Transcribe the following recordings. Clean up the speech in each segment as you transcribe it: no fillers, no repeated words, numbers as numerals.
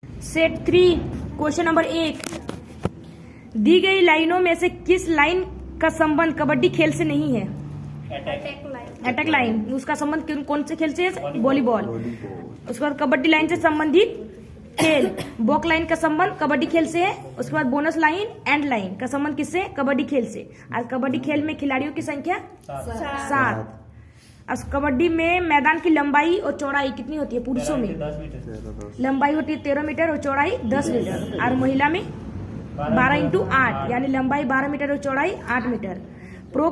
Set 3 question number 1। दी गई लाइनों में से किस लाइन का संबंध कबड्डी खेल से नहीं है? Attack line. उसका संबंध कौन से खेल से है? वॉलीबॉल। उसके बाद कबड्डी लाइन से संबंधित खेल। बॉक लाइन का संबंध कबड्डी खेल से है। उसके बाद बोनस लाइन, एंड लाइन का संबंध किससे? कबड्डी खेल से। आज कबड्डी खेल में खिलाड़ियों की संख्या 7। अब कबड्डी में मैदान की लंबाई और चौड़ाई कितनी होती है? पुरुषों में लंबाई होती है 13 मीटर और चौड़ाई 10 मीटर, और महिला में 12x8, यानी लंबाई 12 मीटर और चौड़ाई 8 मीटर। प्रो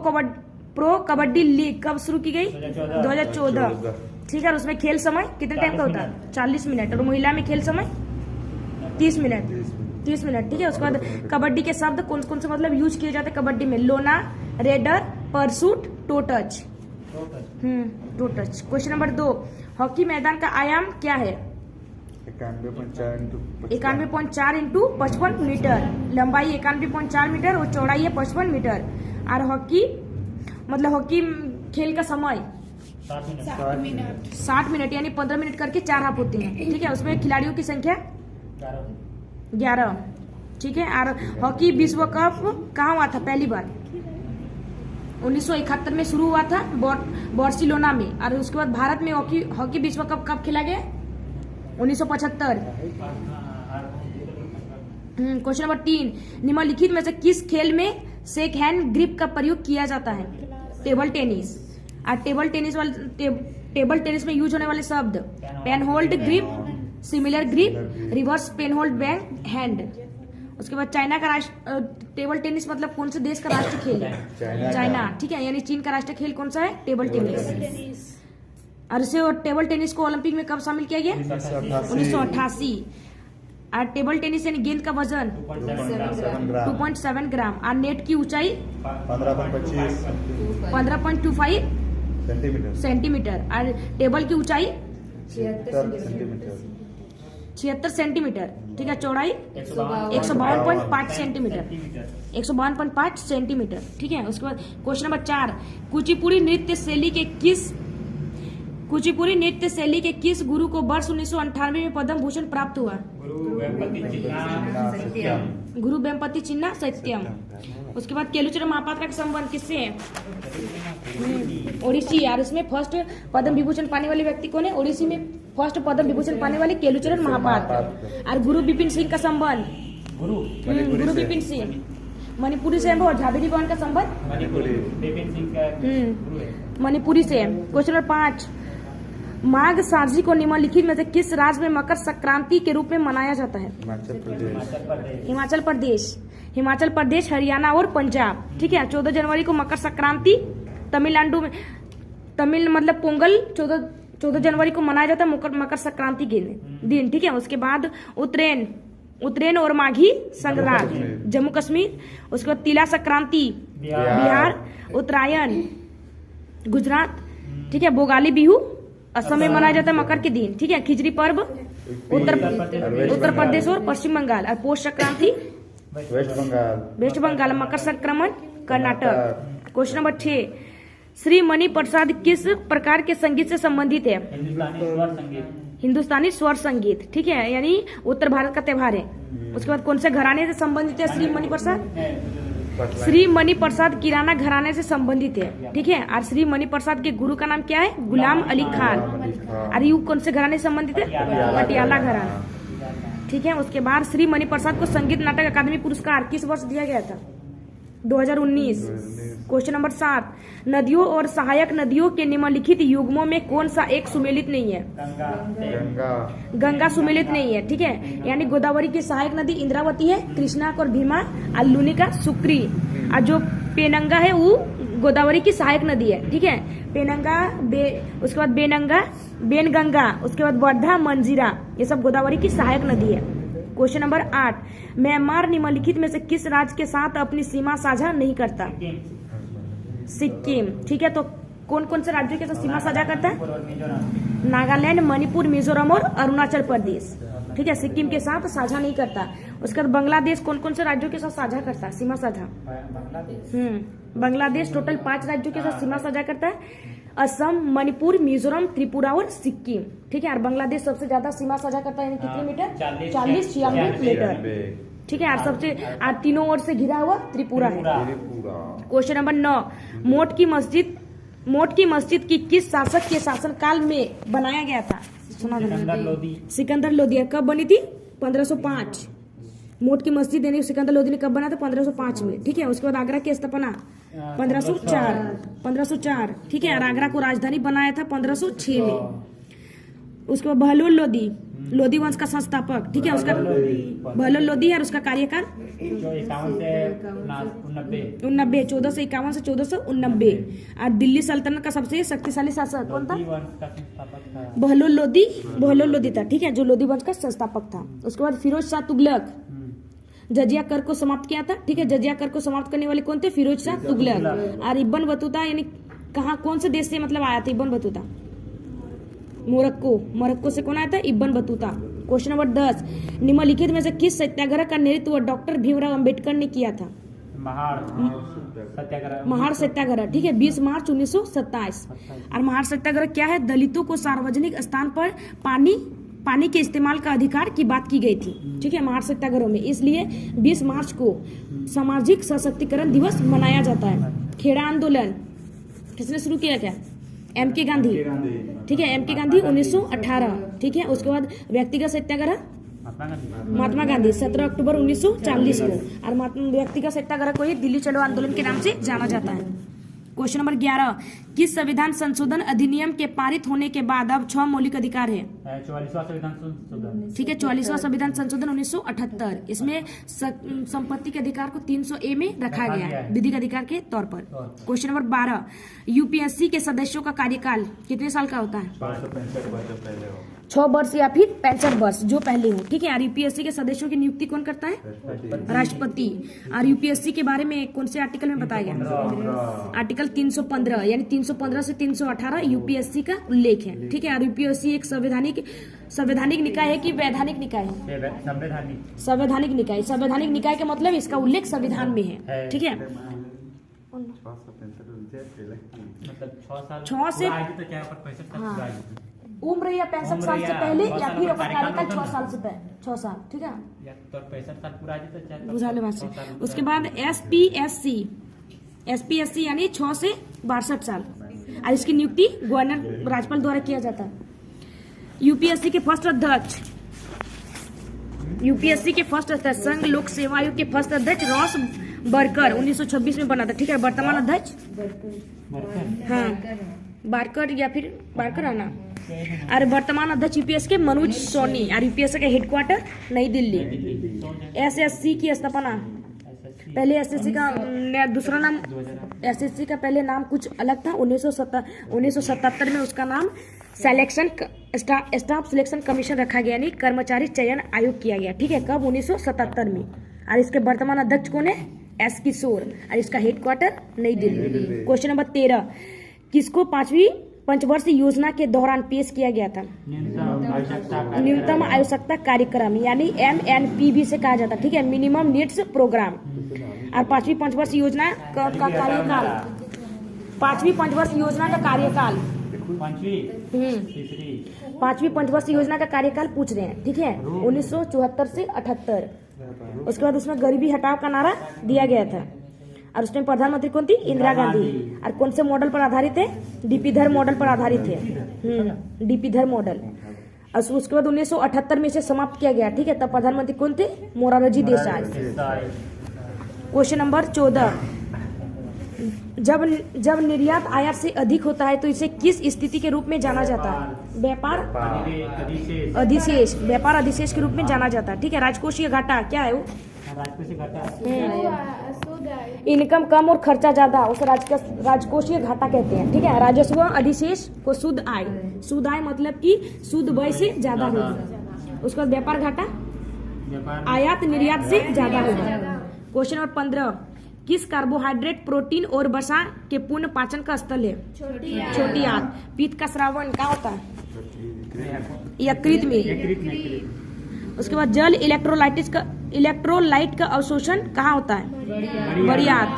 कबड्डी लीग कब शुरू की गई? 2014। ठीक है। और उसमें खेल समय कितने टाइम का होता है? 40 मिनट। और महिला में खेल समय 30 मिनट। 30 मिनट। ठीक है। उसके बाद कबड्डी के शब्द कौन कौन से मतलब यूज किए जाते हैं कबड्डी में? लोना, raider, pursuit, to touch. Question number 2। Hockey मैदान का आयाम क्या है? 91.4 इंटू 55 मीटर। लंबाई 91.4 मीटर और चौड़ाई है 55 मीटर। और हॉकी खेल का समय 60 मिनट, यानी 15 मिनट करके 4 हाफ होते हैं। ठीक है। उसमें खिलाड़ियों की संख्या 11। ठीक है। और हॉकी विश्व कप कहाँ हुआ था पहली बार? 1971 में शुरू हुआ था बार्सिलोना में। और उसके बाद भारत में हॉकी विश्व कप कब खेला गया? 1975। Question number 3। निम्नलिखित में से किस खेल में शेक हैंड ग्रिप का प्रयोग किया जाता है? Table tennis. और टेबल टेनिस में यूज होने वाले शब्द pen hold grip, similar grip, reverse pen hold backhand. उसके बाद चाइना का टेबल टेनिस मतलब कौन से देश का राष्ट्रीय खेल है? चाइना। ठीक है। यानी चीन का राष्ट्रीय खेल कौन सा है? Table tennis. और इसे टेबल टेनिस को ओलंपिक में कब शामिल किया गया? 1988। और टेबल टेनिस यानी गेंद का वजन 2.7 ग्राम। और नेट की ऊंचाई 15.25 सेंटीमीटर। और टेबल की ऊंचाई 76 सेंटीमीटर। ठीक है। चौड़ाई 152.5 सेंटीमीटर। 152.5 सेंटीमीटर। ठीक है। उसके बाद क्वेश्चन नंबर 4। कुचिपुड़ी नृत्य शैली के किस गुरु को वर्ष 1998 में पद्म भूषण प्राप्त हुआ? गुरु वेम्पति चिन्ना सत्यम। उसके बाद केलुचरण महापात्रा का संबंध किससे है? ओडिसी। और इसमें फर्स्ट पद्म विभूषण पाने वाले व्यक्ति कौन है? ओडिसी में फर्स्ट पद्म विभूषण पाने वाले केलुचरण महापात्र। और गुरु बिपिन सिंह का संबंध? गुरु बिपिन सिंह मणिपुरी से। और झाबेरी बहन का संबंध मणिपुरी से। Question number 5। माघ साजी को निम्नलिखित में से किस राज्य में मकर संक्रांति के रूप में मनाया जाता है? हिमाचल प्रदेश, हरियाणा और पंजाब। ठीक है। 14 जनवरी को मकर संक्रांति तमिलनाडु में, मतलब पोंगल 14 जनवरी को मनाया जाता है मकर संक्रांति के दिन। ठीक है। उसके बाद उत्तरायण और माघी संक्रांति जम्मू कश्मीर। उसके बाद तिला संक्रांति बिहार। उत्तरायण गुजरात। ठीक है। भोगाली बिहू असम में मनाया जाता है मकर के दिन। ठीक है। खिचड़ी पर्व उत्तर प्रदेश और पश्चिम बंगाल। और Poush Sankranti west Bengal. Makar Sankraman Karnataka. Question number 6। Shri Mani Prasad किस प्रकार के संगीत से संबंधित है? हिंदुस्तानी स्वर संगीत। ठीक है। यानी उत्तर भारत का त्योहार है। उसके बाद कौन से घराने से संबंधित है श्री मणि प्रसाद? श्री मणि प्रसाद किराना घराने से संबंधित है। ठीक है। और श्री मणि प्रसाद के गुरु का नाम क्या है? गुलाम अली खान। और यू कौन से घराने से संबंधित है? पटियाला घराना। ठीक है। उसके बाद श्री मणि प्रसाद को संगीत नाटक अकादमी पुरस्कार किस वर्ष दिया गया था? 2019। Question number 7। नदियों और सहायक नदियों के निम्नलिखित युग्मों में कौन सा एक सुमेलित नहीं है? गंगा सुमेलित नहीं है। ठीक है। यानी गोदावरी की सहायक नदी इंद्रावती है, कृष्णा और भीमा, और लूनी का सुक्री। और जो पेनंगा है वो गोदावरी की सहायक नदी है। ठीक है। पेनंगा उसके बाद बेनगंगा, उसके बाद वर्धा, मंजीरा, ये सब गोदावरी की सहायक नदी है। Question number 8। म्यांमार निम्नलिखित में से किस राज्य के साथ अपनी सीमा साझा नहीं करता? सिक्किम। ठीक है। तो कौन कौन से राज्यों के साथ सीमा साझा करता है? नागालैंड, मणिपुर, मिजोरम और अरुणाचल प्रदेश। ठीक है। सिक्किम के साथ साझा नहीं करता। उसके बाद बांग्लादेश कौन कौन से राज्यों के साथ साझा करता है सीमा साझा? बांग्लादेश टोटल 5 राज्यों के साथ सीमा साझा करता है। असम, मणिपुर, मिजोरम, त्रिपुरा और सिक्किम। ठीक है, और बांग्लादेश सबसे ज्यादा सीमा साझा करता है, कितने मीटर? 40-96 मीटर। ठीक है, और सबसे तीनों ओर से घिरा हुआ त्रिपुरा है। क्वेश्चन नंबर 9, मोट की मस्जिद की किस शासक के शासन काल में बनाया गया था? सिकंदर लोदी। कब बनी थी? 1505। मोट की मस्जिद यानी सिकंदर लोदी ने कब बना था? 1505 में। ठीक है, उसके बाद आगरा की स्थापना 1504। ठीक है, और आगरा को राजधानी बनाया था 1506 में। उसके बाद बहलोल लोदी, लोदी वंश का संस्थापक। ठीक है, उसका बहलोल लोदी है और उसका कार्यकाल 1451 से 1489। और दिल्ली सल्तनत का सबसे शक्तिशाली शासक कौन था? बहलोल लोदी था। ठीक है, जो लोदी वंश का संस्थापक था। उसके बाद फिरोज शाह तुगलक जजिया कर को समाप्त किया था। ठीक है, जजिया कर को समाप्त करने वाले कौन थे? फिरोज शाह तुगलक। और इब्न बतूता यानी कहाँ, कौन से देश से मतलब आया था इब्न बतूता? मोरक्को से कौन आया था? Ibn Battuta. क्वेश्चन नंबर 10, निम्नलिखित में से किस सत्याग्रह का नेतृत्व डॉक्टर भीमराव अंबेडकर ने किया था? महाड़ सत्याग्रह। ठीक है, 20 मार्च 1927। और महाड़ सत्याग्रह क्या है? दलितों को सार्वजनिक स्थान पर पानी के इस्तेमाल का अधिकार की बात की गई थी। ठीक है, महाड़ सत्याग्रह में, इसलिए 20 मार्च को सामाजिक सशक्तिकरण दिवस मनाया जाता है। खेड़ा आंदोलन किसने शुरू किया? क्या? M.K. गांधी। ठीक है, M.K. गांधी 1918। ठीक है, उसके बाद व्यक्तिगत सत्याग्रह महात्मा गांधी 17 अक्टूबर 1940 को। और व्यक्तिगत सत्याग्रह को ही दिल्ली चलो आंदोलन के नाम से जाना जाता है। क्वेश्चन नंबर 11, किस संविधान संशोधन अधिनियम के पारित होने के बाद अब 6 मौलिक अधिकार है? 44वां संविधान संशोधन। ठीक है, 44वां संविधान संशोधन 1978। इसमें संपत्ति के अधिकार को 300A में रखा गया है विधिक अधिकार के तौर पर। क्वेश्चन नंबर 12, यूपीएससी के सदस्यों का कार्यकाल कितने साल का होता है? 6 वर्ष या फिर 65 वर्ष जो पहले हो। ठीक है, और यूपीएससी के सदस्यों की नियुक्ति कौन करता है? राष्ट्रपति। और यूपीएससी के बारे में कौन से आर्टिकल में बताया गया? आर्टिकल 315 यानी 315 से 318 यूपीएससी का उल्लेख है। ठीक है, और यूपीएससी एक संवैधानिक निकाय है कि वैधानिक निकाय है? संवैधानिक निकाय। संवैधानिक निकाय का मतलब इसका उल्लेख संविधान में है। ठीक है, 6 से उम्र या 65 साल से पहले या फिर कार्यकाल 6 साल से पहले 6 साल। ठीक है, 65 साल पूरा बुझा ले बात। उसके बाद एसपीएससी यानी 6 से 62 साल। और इसकी नियुक्ति गवर्नर राज्यपाल द्वारा किया जाता है। यूपीएससी के फर्स्ट अध्यक्ष संघ लोक सेवा आयोग के फर्स्ट अध्यक्ष रॉस बर्कर 1926 में बना था। ठीक है, वर्तमान अध्यक्ष बारकर या फिर बारकर आना। और वर्तमान अध्यक्ष यूपीएस के मनोज सोनी। और यूपीएस का हेडक्वार्टर नई दिल्ली। एसएससी की स्थापना, पहले एसएससी का दूसरा नाम, एसएससी का पहले नाम कुछ अलग था। 1977 में उसका नाम स्टाफ सिलेक्शन कमीशन रखा गया, यानी कर्मचारी चयन आयोग किया गया। ठीक है, कब? 1977 में। और इसके वर्तमान अध्यक्ष कौन है? एस किशोर। और इसका हेडक्वार्टर नई दिल्ली। क्वेश्चन नंबर 13, किसको 5वीं पंचवर्षीय योजना के दौरान पेश किया गया था? न्यूनतम आवश्यकता कार्यक्रम यानी MNPV से कहा जाता है। ठीक है, मिनिमम नीड्स प्रोग्राम। और 5वीं पंचवर्षीय योजना का कार्यकाल, 5वीं पंचवर्षीय योजना का कार्यकाल, 5वीं पंचवर्षीय योजना का कार्यकाल पूछ रहे हैं। ठीक है, 1974 से 78। उसके बाद उसमें गरीबी हटाओ का नारा दिया गया था। और उसमें प्रधानमंत्री कौन थी? इंदिरा गांधी। और कौन से मॉडल पर आधारित है? डीपी धर मॉडल पर आधारित है। डीपी धर मॉडल। और उसके बाद 1978 में इसे समाप्त किया गया। ठीक है, तब प्रधानमंत्री कौन थे? मोरारजी देसाई। क्वेश्चन नंबर 14, जब निर्यात आयात से अधिक होता है तो इसे किस स्थिति के रूप में जाना जाता है? व्यापार अधिशेष। व्यापार अधिशेष के रूप में जाना जाता है। ठीक है, राजकोषीय घाटा क्या है? वो इनकम कम और खर्चा ज्यादा, उसे राजकोषीय घाटा कहते हैं। ठीक है, राजस्व अधिशेष को शुद्ध आय। शुद्ध आय मतलब कि शुद्ध व्यय से ज्यादा होगी। उसके बाद व्यापार घाटा आयात निर्यात से ज्यादा होगा। क्वेश्चन नंबर 15, किस कार्बोहाइड्रेट, प्रोटीन और वसा के पूर्ण पाचन का स्थल है? छोटी आंत। पित्त का श्रावण क्या होता है? यकृत में। उसके बाद जल इलेक्ट्रोलाइट का अवशोषण कहाँ होता है? बड़ी आंत।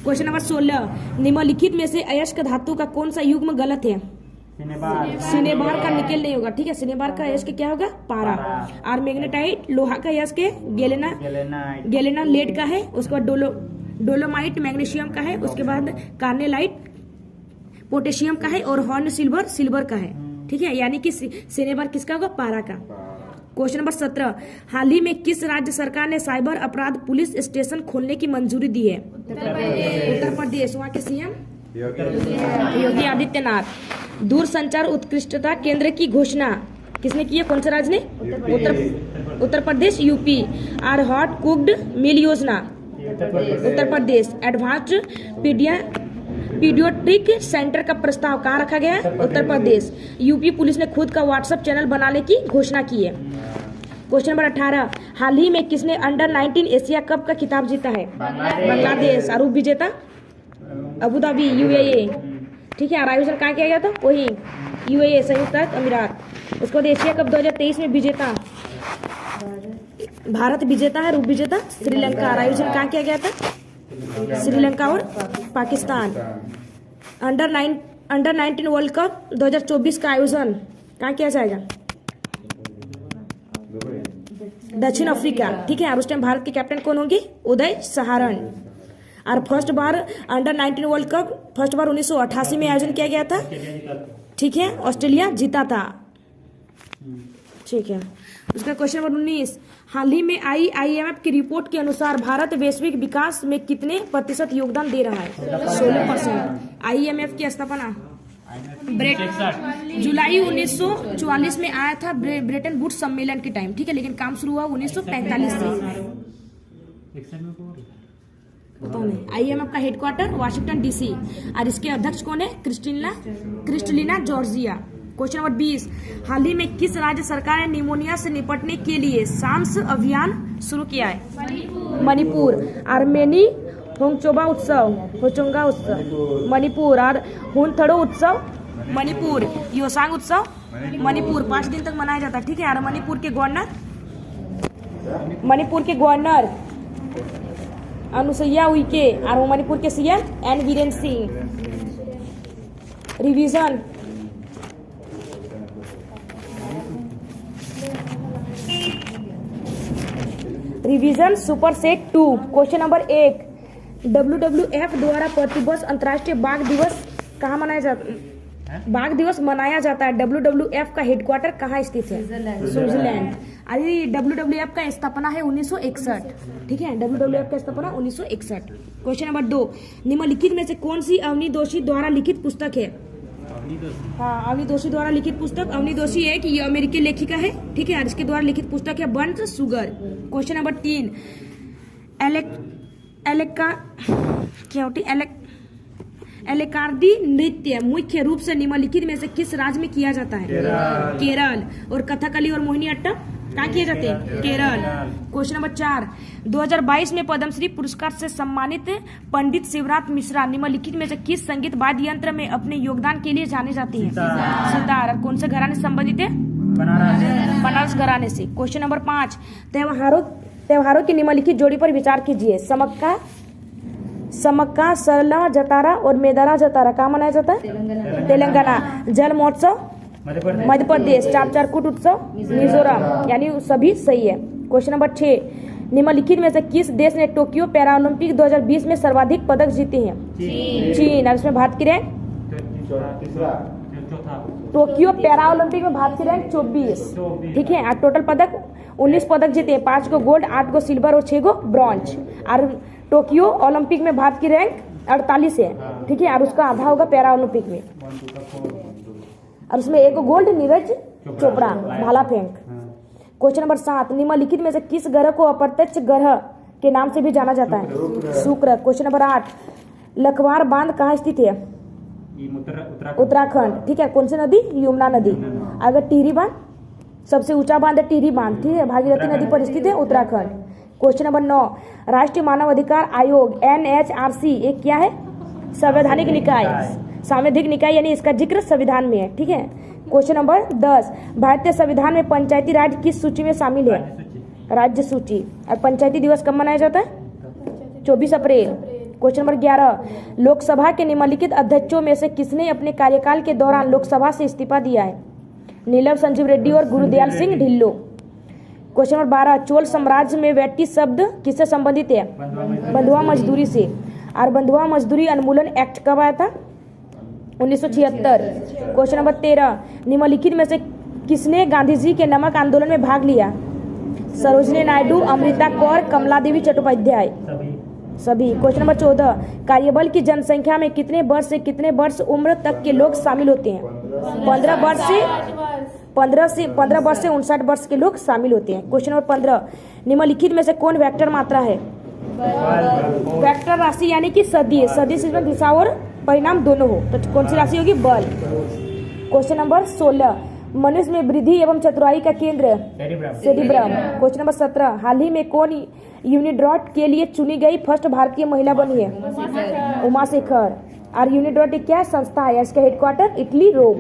क्वेश्चन नंबर 16, निम्नलिखित में से अयस्क धातु का कौन सा युग्म गलत है? सिनेबार का निकेल नहीं होगा, ठीक है। सिनेबार का अयस्क क्या होगा? पारा। और मैग्नेटाइट लोहा का अयस्क है गेलेना लेड का है। उसके बाद डोलोमाइट मैग्नीशियम का है। उसके बाद कार्नेलाइट पोटेशियम का है। और हॉर्न सिल्वर का है, ठीक है। यानी कि सिनेबार किसका होगा? पारा का। क्वेश्चन नंबर 17, हाल ही में किस राज्य सरकार ने साइबर अपराध पुलिस स्टेशन खोलने की मंजूरी दी है? उत्तर प्रदेश। वहाँ के सीएम योगी आदित्यनाथ। दूरसंचार उत्कृष्टता केंद्र की घोषणा किसने की है? कौन से राज्य ने? उत्तर प्रदेश, यूपी। और हॉट कुक्ड मील योजना Uttar Pradesh. Advanced paediatric centre का प्रस्ताव कहाँ रखा गया है? उत्तर प्रदेश। यूपी पुलिस ने खुद का व्हाट्सएप चैनल बनाने की घोषणा की है। क्वेश्चन नंबर 18, हाल ही में किसने अंडर 19 एशिया कप का खिताब जीता है? बांग्लादेश। और विजेता अबू धाबी, यूएई, ठीक है। और आयोजन कहाँ किया गया था? वही यूएई, संयुक्त अरब अमीरात। उसके बाद एशिया कप 2023 में विजेता भारत विजेता है। रूप विजेता श्रीलंका। और आयोजन कहाँ किया गया था? श्रीलंका और पाकिस्तान। अंडर 19 वर्ल्ड कप 2024 का आयोजन कहाँ किया जाएगा? दक्षिण अफ्रीका, ठीक है। और उस टाइम भारत के कैप्टन कौन होंगे? उदय सहारण। और फर्स्ट बार अंडर 19 वर्ल्ड कप फर्स्ट बार 1988 में आयोजन किया गया था, ठीक है। ऑस्ट्रेलिया जीता था, ठीक है। उसका क्वेश्चन नंबर 19, हाल ही में आई IMF की रिपोर्ट के अनुसार भारत वैश्विक विकास में कितने प्रतिशत योगदान दे रहा है? 16%। IMF की स्थापना जुलाई 1944 में आया था ब्रेटन वुड्स सम्मेलन के टाइम, ठीक है। लेकिन काम शुरू हुआ 1945 से। पता नहीं। IMF का हेडक्वार्टर वाशिंगटन DC। और इसके अध्यक्ष कौन है? Kristalina Georgia. क्वेश्चन नंबर 20, हाल ही में किस राज्य सरकार ने निमोनिया से निपटने के लिए सांस अभियान शुरू किया है? मणिपुर। आर्मेनी होंगचोंगा उत्सव मणिपुर। और हुनथड़ो उत्सव मणिपुर। योसांग उत्सव मणिपुर 5 दिन तक मनाया जाता है, ठीक है। और मणिपुर के गवर्नर अनुसुईया उइके। और मणिपुर के CM N Virendra Singh. Revision super set 2। Question number 1, WWF द्वारा प्रतिवर्ष अंतर्राष्ट्रीय बाघ दिवस कहाँ मनाया जाता है? बाघ दिवस मनाया जाता है। WWF का हेडक्वार्टर कहाँ स्थित है? स्विट्जरलैंड। अरे WWF का स्थापना है 1961, ठीक है। WWF का स्थापना 1961। क्वेश्चन नंबर 2, निम्नलिखित में से कौन सी अवनी जोशी द्वारा लिखित पुस्तक है? हाँ, अवनी जोशी द्वारा लिखित पुस्तक। अवनी जोशी एक ये अमेरिकी लेखिका है, ठीक है। और इसके द्वारा लिखित पुस्तक है बर्न्स शुगर। क्वेश्चन नंबर 3, एलेकार्डी नृत्य मुख्य रूप से निम्नलिखित में से किस राज्य में किया जाता है? केरल। और कथकली और मोहिनी अट्टम कहाँ किए जाते हैं? केरल। क्वेश्चन नंबर 4, 2022 में पद्मश्री पुरस्कार से सम्मानित पंडित शिवरात मिश्रा निम्नलिखित में से किस संगीत वाद्य यंत्र में अपने योगदान के लिए जाने जाती हैं? सितार। और कौन से घराने से संबंधित है? बनारस घराने से। क्वेश्चन नंबर 5, त्योहारों की निम्नलिखित जोड़ी पर विचार कीजिए। समक्का सरला जतारा और मेदारा जतारा कहाँ मनाया जाता है? तेलंगाना। जल महोत्सव मध्य प्रदेश। चारकुट उत्सव मिजोरम। यानी सभी सही है। क्वेश्चन नंबर 6, निम्नलिखित में से किस देश ने टोक्यो पैरालंपिक 2020 में सर्वाधिक पदक जीते हैं? चीन। और इसमें भारत की रैंक टोक्यो पैरालंपिक में भारत की रैंक 24, ठीक है। और टोटल पदक 19 पदक जीते हैं। 5 गो गोल्ड, 8 गो सिल्वर और 6 गो ब्रॉन्ज। और टोक्यो ओलंपिक में भारत की रैंक 48 है, ठीक है। और उसका आधा होगा पैरा ओलंपिक में। और उसमें 1 गोल्ड नीरज चोपड़ा भाला फेंक। क्वेश्चन नंबर 7, निम्नलिखित में से किस ग्रह को अप्रत्यक्ष ग्रह के नाम से भी जाना जाता है? शुक्र। क्वेश्चन नंबर 8, लखवार बांध कहाँ स्थित है? उत्तराखंड, ठीक है। कौन सी नदी? यमुना नदी। अगर टिहरी बांध सबसे ऊंचा बांध है टिहरी बांध, ठीक है। भागीरथी नदी पर स्थित है उत्तराखंड। क्वेश्चन नंबर 9, राष्ट्रीय मानव अधिकार आयोग NHRC एक क्या है? संवैधानिक निकाय, सांविधिक निकाय, यानी इसका जिक्र संविधान में है, ठीक है। क्वेश्चन नंबर 10, भारतीय संविधान में पंचायती राज किस सूची में शामिल है? राज्य सूची। और पंचायती दिवस कब मनाया जाता है? 24 अप्रैल। क्वेश्चन नंबर 11, लोकसभा के निम्नलिखित अध्यक्षों में से किसने अपने कार्यकाल के दौरान लोकसभा से इस्तीफा दिया है? नीलम संजीव रेड्डी और गुरुदयाल सिंह ढिल्लो। क्वेश्चन नंबर 12, चोल साम्राज्य में वैट्टी शब्द किससे संबंधित है? बंधुआ मजदूरी से। और बंधुआ मजदूरी उन्मूलन एक्ट कब आया था? 1976। क्वेश्चन नंबर 13, निम्नलिखित में से किसने गांधी जी के नमक आंदोलन में भाग लिया? सरोजिनी नायडू, अमृता कौर, कमला देवी चट्टोपाध्याय। सभी। क्वेश्चन नंबर 14, कार्यबल की जनसंख्या में कितने वर्ष से कितने वर्ष उम्र तक के लोग शामिल होते हैं? 15 वर्ष से 59 वर्ष के लोग शामिल होते हैं। क्वेश्चन नंबर 15, निम्नलिखित में से कौन वेक्टर मात्रा है? वेक्टर राशि यानी कि सदिश जिसमें दिशा और परिणाम दोनों हो, तो कौन सी राशि होगी? बल। क्वेश्चन नंबर 16, मनुष्य में वृद्धि एवं चतुराई का केंद्र? सेरिब्रम। क्वेश्चन नंबर 17, हाल ही में कौन यूनिड्रॉट के लिए चुनी गई फर्स्ट भारतीय महिला बनी है? उमा शेखर। और यूनिड्रॉट क्या संस्था है? इसका हेडक्वार्टर इटली, रोम।